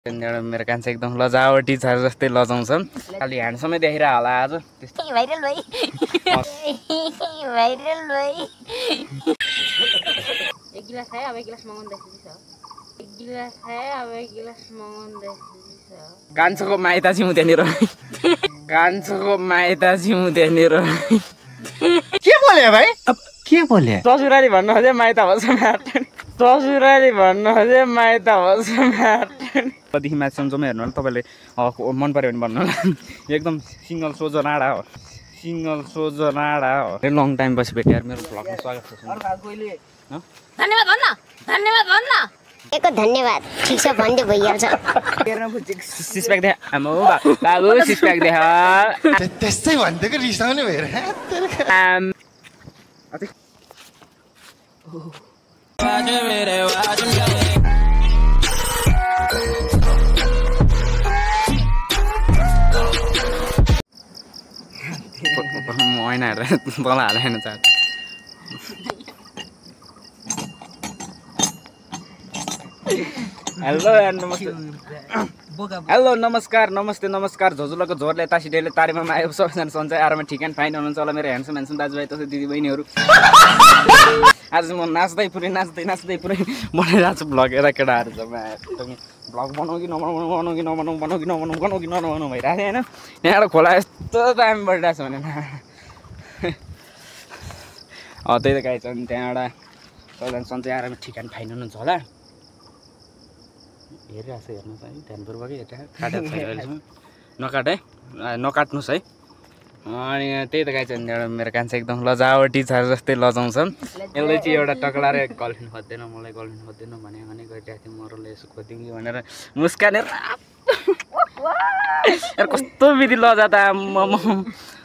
मेरो कान्छा एकदम लजावटी छ जस्तै लजाउँछ अलि ह्यान्डसमै देखिरा होला आज त्यस्तै भाइरल भाइ भाइरल भाइ एक गिलास खाए अब एक गिलास मगाउँदैछ एक गिलास खाए अब एक गिलास मगाउँदैछ कान्छाको माइता छिउ त्यहाँनिर कान्छाको माइता छिउ त्यहाँनिर के बोले भाइ अब के बोले ससुराली भन्न खोजे माइता भन्छ ससुराली भन्न खोजे माइता भन्छ कतिदेखि म्याचसम्म जम्मै हेर्नु होला तपाईँले मन पऱ्यो भने भन्नु होला एकदम सिङ्गल सोझो राडा हो सिङ्गल सोझो राडा हो लङ टाइम पछि भेट्यो यार मेरो भ्लगमा स्वागत छ धन्यवाद भन्न धन्यवाद भन्न एको धन्यवाद ठीक छ भन्दै भइहाल्छ सिक्स प्याक देखा आमा बाबु सिक्स प्याक देखा त्यस्तै भन्दैको रिसाउने भएर ऐना हेरेर तल हालेन चार हेलो नमस्कार नमस्ते नमस्कार झजुलाको झोरले तासिडेले तारेमा आयो सबैजना सन्चै आराममा ठिकान फाइन हुनुहुन्छ होला मेरो ह्यान्डसम दाजुभाइ तसै दिदीबहिनीहरू आज म नाच्दै पुरै बनाइरहेको छु भ्लग हेरेर केटाहरू जम्मा भ्लग बनाऊ कि नबनाऊ भइरहेको होइन यहाँबाट खोला यस्तो दामी बढिरहेको छ भने त्यही त गाई छ नि त्यहाँबाट सबैजना सन्चै आराममा ठिकान फाइन हुनुहुन्छ होला हेरिरहेको छ हेर्नुहोस् है ध्यानपूर्वकै हेरेर नकाट है नकाट्नुहोस् है अनि त्यही त गाई छ मेरो कान्छा एकदम लजावटी छ जस्तै लजाउँछ यसले चाहिँ एउटा टक्लाएर गर्लफ्रेन्ड खोज्दैन मलाई गर्लफ्रेन्ड खोज्दैन भने गरिरहेको थियो मरले यसो खोज्दिउँ कि भनेर मुस्कानेर कस्तो विधि लजा त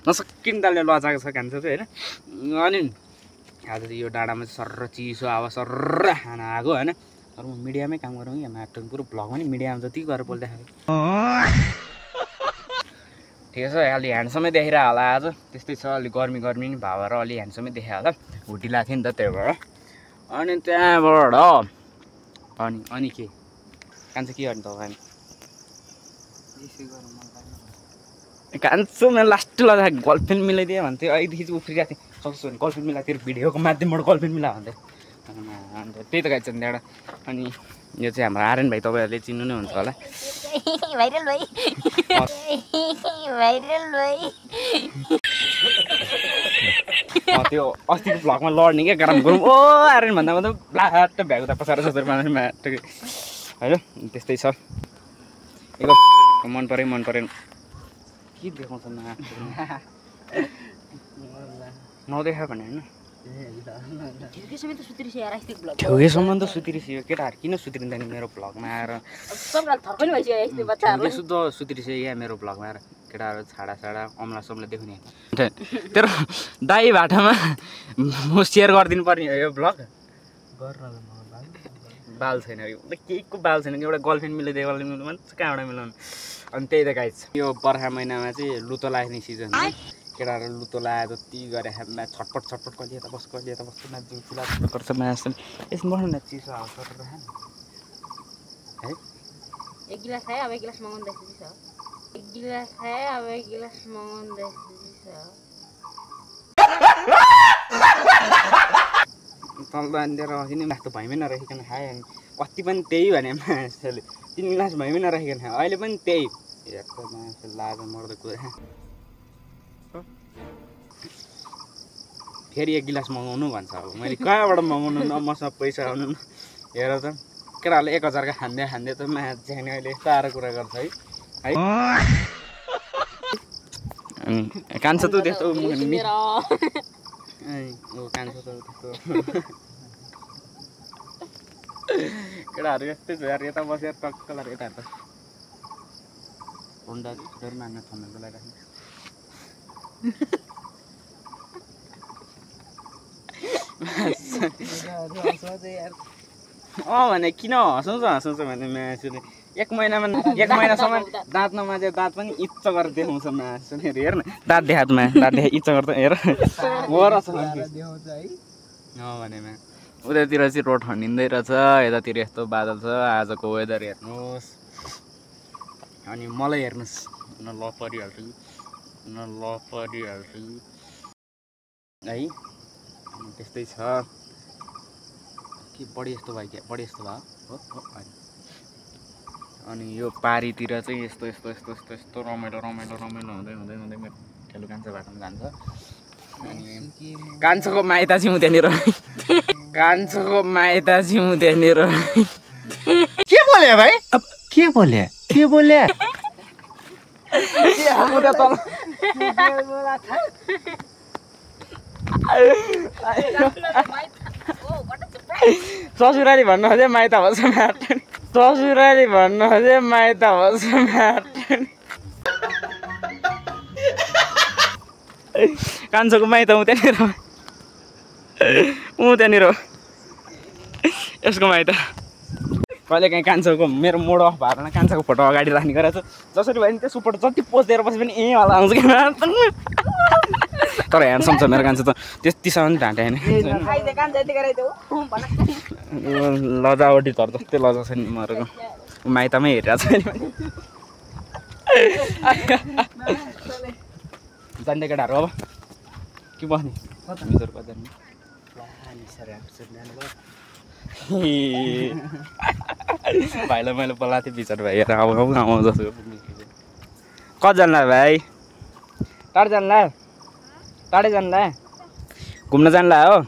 नसकिन तालले लजाएको छ कान्छा चाहिँ होइन अनि आज यो डाँडामा चाहिँ सर्र चिसो हावा सर्र खाना आएको होइन तर म मिडियामै काम गरौँ कि माटो पुरो भ्लगमा नि मिडियामा जति गरेर बोलिरहेको ठिकै छ अलि ह्यान्डसमै देखिरह होला आज त्यस्तै छ अलि गर्मी नि भाव र अलि ह्यान्डसमै देखियो होला हुटी लाग्थ्यो नि त त्यही भएर अनि त्यहाँबाट अनि के कान्छ के गर्ने तपाईँ कान्छु मैले लास्ट लगा गर्लफ्रेन्ड मिलाइदिएँ भन्थ्यो अहिलेदेखि चाहिँ उफ्रिरहेको थिएँ सक्छु भने गर्लफ्रेन्ड मिलाएको थियो भिडियोको माध्यमबाट गर्लफ्रेन्ड मिला भन्थ्यो अन्त त्यही त गाइन्छ नि त्यहाँबाट अनि यो चाहिँ हाम्रो आर्यन भाइ तपाईँहरूले चिन्नु नै हुन्छ होला भाइरल भाइ भाइरल भाइ त्यो अस्तिको भ्लगमा लड्ने क्या गरम गरौँ ओ आर्यन भन्दा ब्लाट भ्याएको त पछाडि माटो होइन त्यस्तै छ एकदम मन परेन के देखाउँछ नदेखा भने होइन ठेउकेसम्म त सुतिरिसक्यो केटाहरू किन सुत्रिँदैन मेरो भ्लगमा आएर शुद्ध सुतिरिसक्यो यहाँ मेरो भ्लगमा आएर केटाहरू छाडा अम्ला समला देख्ने तेरो दाई भाटामा म सेयर गरिदिनु पर्ने हो यो भ्लग बाल छैन केहीको बाल छैन एउटा गर्लफ्रेन्ड मिलाइदियो कहाँबाट मिलाउनु अनि त्यही त गाइज यो बर्खा महिनामा चाहिँ लुतो लाग्ने सिजन केटाहरू लुतो लाए जति गरे छटपट कहिले यता बस नाच्छु चुला गर्छ मासु यसमा बस्नु न चिसो हावा गरेर है एक गिलास खाए अब एक गिलास मगाउँदैछ एक गिलास खाए अब एक गिलास मगाउँदैछ तल बाँधेर अघि नै मास्तो भैँमै नराखिकन खायो अनि कति पनि त्यही भने मान्छेले 3 गिलास भैँमै नराखिकन खायो अहिले पनि त्यही हेर्छ मान्छे लाज मर्दो कुरा फेरि 1 गिलास मगाउनु भन्छ अब मैले कहाँबाट मगाउनु न मसँग पैसा आउनु न हेर त केटाहरूले 1000 खाँदै त मान्छे अहिले यस्तो कुरा गर्छ है अनि कान्छा त त्यस्तो कान्छा त त्यस्तो केटाहरू यस्तै छ यार यता बसेर टक्क लाएर यताहरू त होन्डा डर मान्न थमेको लागि भने किन हँसाउँछ भने मासुले 1 महिनासम्म दाँत नमाजे दाँत पनि इच्च गरेर देखाउँछ मासुले हेर न दाँत देखातमा दाँत देखा इच्च गर्दा हेर भने उतातिर चाहिँ रोड खनिँदै रहेछ यतातिर यस्तो बादल छ आजको वेदर हेर्नुहोस् अनि मलाई हेर्नुहोस् न ल परिहाल्छु है त्यस्तै छ के बढी यस्तो भयो क्या बढी यस्तो भयो हो होइन अनि यो पारीतिर चाहिँ यस्तो रमाइलो हुँदै मेरो ठेलो कान्छो बाटोमा जान्छ अनि कान्छोको माइत छौँ त्यहाँनिर कान्छोको माइत छौँ त्यहाँनिर के बोले भाइ के बोले ससुराली भन्न खोजे माइत होस् ससुराली भन्न खोजे माइत होस् कान्छोको माइत ऊ त्यहाँनिर यसको माइत कहिले काहीँ कान्छोको मेरो मोड अफ भएर कान्छोको फोटो अगाडि राख्ने गरेको छु जसरी भयो नि त्यसको फोटो जति पोस्ट दिएर बसे पनि होला आउँछ कि तर ह्यान्डसम छ मेरो कान्छो त त्यतिसम्म पनि ढाँटे होइन लजावटी तर जस्तै लजा छ नि मरेको माइतमै हेरेको छ जान्दै केटाहरू अब के बस्ने भाइलाई मैले बोलाएको थिएँ बिचार भाइ हेर आऊ जस्तो कतिजना भाइ टाढो जान्ला घुम्न जान्ला हो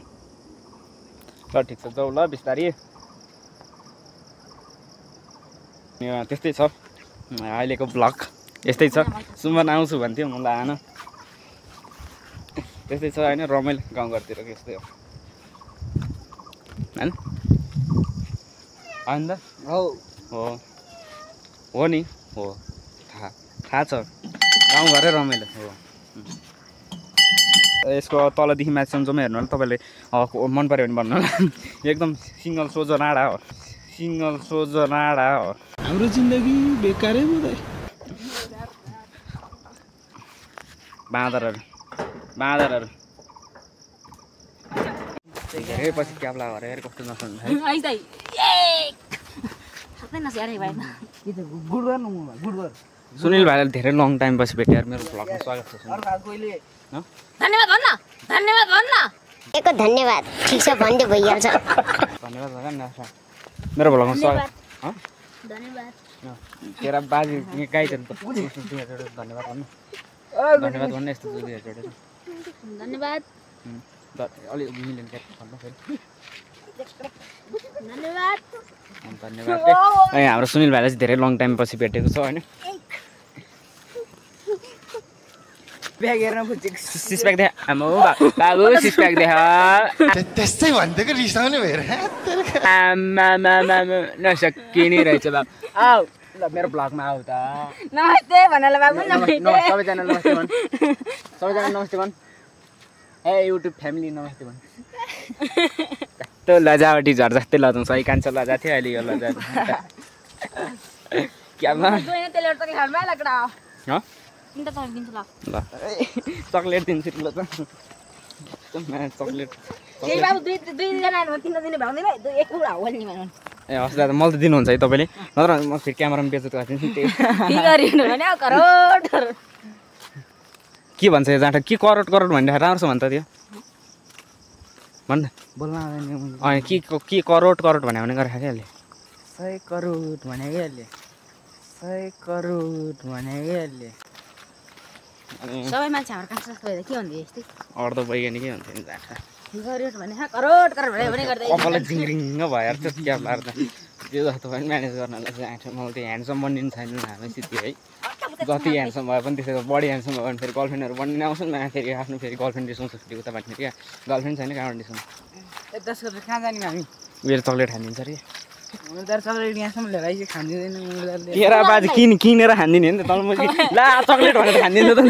ल ठिक छ जाऊ ल बिस्तारी त्यस्तै छ अहिलेको ब्लग यस्तै छ सुमन आउँछु भन्थ्यो मलाई आएन त्यस्तै छ होइन रमाइलो गाउँघरतिरको यस्तै हो होइन होइन हो नि हो थाहा छ गाउँघरै रमाइलो हो यसको तलदेखि माथिसम्म जम्मै हेर्नु होला तपाईँले मन पऱ्यो भने भन्नु होला एकदम सिङ्गल सोझो राडा हो हाम्रो जिन्दगी बेकारै हुँदै बाँदरहरू धेरै पछि क्याप्ला भएर कस्तो नसुन् सुनिल भाइलाई धेरै लङ टाइम पछि भेटेँ यार मेरो भ्लगमा स्वागत छ धन्यवाद भन्न एको धन्यवाद ठिक छ भन्दै भइहाल्छ धन्यवाद भन न मेरो भ्लगमा स्वागत धन्यवाद तेरा बाजे गाई छ नि त धन्यवाद भन्नु यस्तो धन्यवाद अलि मिलेन क्या भन्नु फेरि धन्यवाद हाम्रो सुनिल भाइलाई चाहिँ धेरै लङ टाइम पछि भेटेको छ होइन ब्याग हेर्न सिक्स प्याक देखा बाबु सिक्स प्याक देखा त्यस्तै भन्दैको रिसाउने भएर नसकिने रहेछ बाबु आऊ ल मेरो ब्लगमा आऊ त नमस्ते भन्नला बाबु सबैजना नमस्ते भन् सबैजना नमस्ते भन् ए युट्युब फ्यामिली नमस्ते भन् कस्तो लजावटी झर जस्तै लजाउँछ है कान्छो लजा थियो अहिले यो लजा क्या ल चक्लेट दिन्छु ल चक्लेट ए हस् दादा मलाई त दिनुहुन्छ है तपाईँले नत्र म फेरि क्यामेरामा बेचेको के भन्छ यो जाँटा के करोड भन्ने राम्रो छ भन्छ त्यो भन् बोल्न के करोड भन्यो भने गरेको क्या अहिले 100 करोड भने क्या अहिले 100 करोड भने क्या अहिले सबै मान्छे हाम्रो कान्छ जस्तो के भन्दै यस्तै अर्ध वैज्ञानिकै हुन्थ्यो नि जाँटा करोड भने करोड भने गर्दै कपालले जिङ्रिङ्ग भएर चाहिँ क्या मार्दा त्यो जस्तो पनि म्यानेज गर्नलाई चाहिँ आँट मलाई त्यो ह्यान्डसम बनिनु छैन हामी सिद्धि है जति ह्यान्डसम भए पनि त्यसै बडी ह्यान्डसम भयो भने फेरि गर्लफ्रेन्डहरू बनिन आउँछ नि फेरि आफ्नो फेरि गर्लफ्रेन्ड रिसाउँछ फेरि उता बाँड्ने क्या गर्लफ्रेन्ड छैन कहाँबाट रिसाउनु 10 रुपियाँ कहाँ जाने हामी मेरो चक्लेट खानिदिन्छ अरे उनीहरू चक्लेट यहाँसम्म लिएर आइसक्यो खाँदिँदैन उनीहरूले तेरा बाजे किनेर खानिदिने हो नि त तल म ला चक्लेट भनेर खानिदिनु त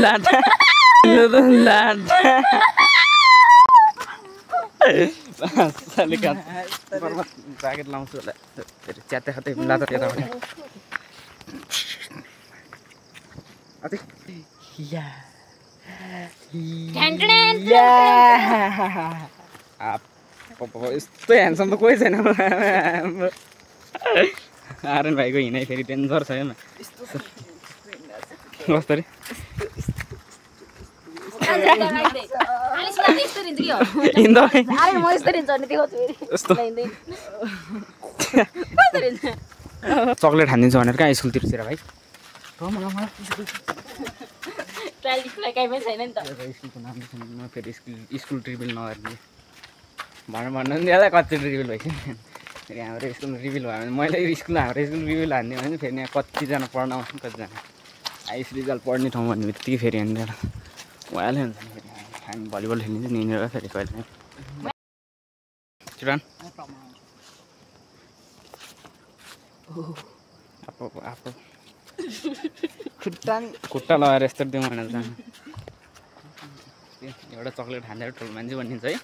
ज्याकेट लाउँछु होला च्यात्ते खाँदै ला त त्यताबाट यस्तो ह्यान्डसम त कोही छैन आर्यन भाइको हिँडाइ फेरि डेन्जर छ हेर्न कस्तरी हिँड्दा यस्तो चक्लेट खानिदिन्छु भनेर कहाँ स्कुलतिर भाइ स्कुलको नाम म फेरि स्कुल रिभिल नगर्ने भन्नु नि यसलाई कति रिभिल भइसक्यो फेरि हाम्रो स्कुल रिभिल भयो भने मैले हाम्रो स्कुल रिभिल हान्ने भने फेरि यहाँ कतिजना पढ्न आउँछ कतिजना हाइस रिजल्ट पढ्ने ठाउँ भन्ने बित्तिकै फेरि यहाँनिर भइहाल्यो हुन्छ नि फेरि हामी भलिबल खेलिन्छ नि यहाँनिर फेरि कहिले चिरान आप्पो खुट्टा लगाएर यस्तो दिउँ भनेर जानु एउटा चक्लेट खाँदा ठुलो मान्छे भनिन्छ है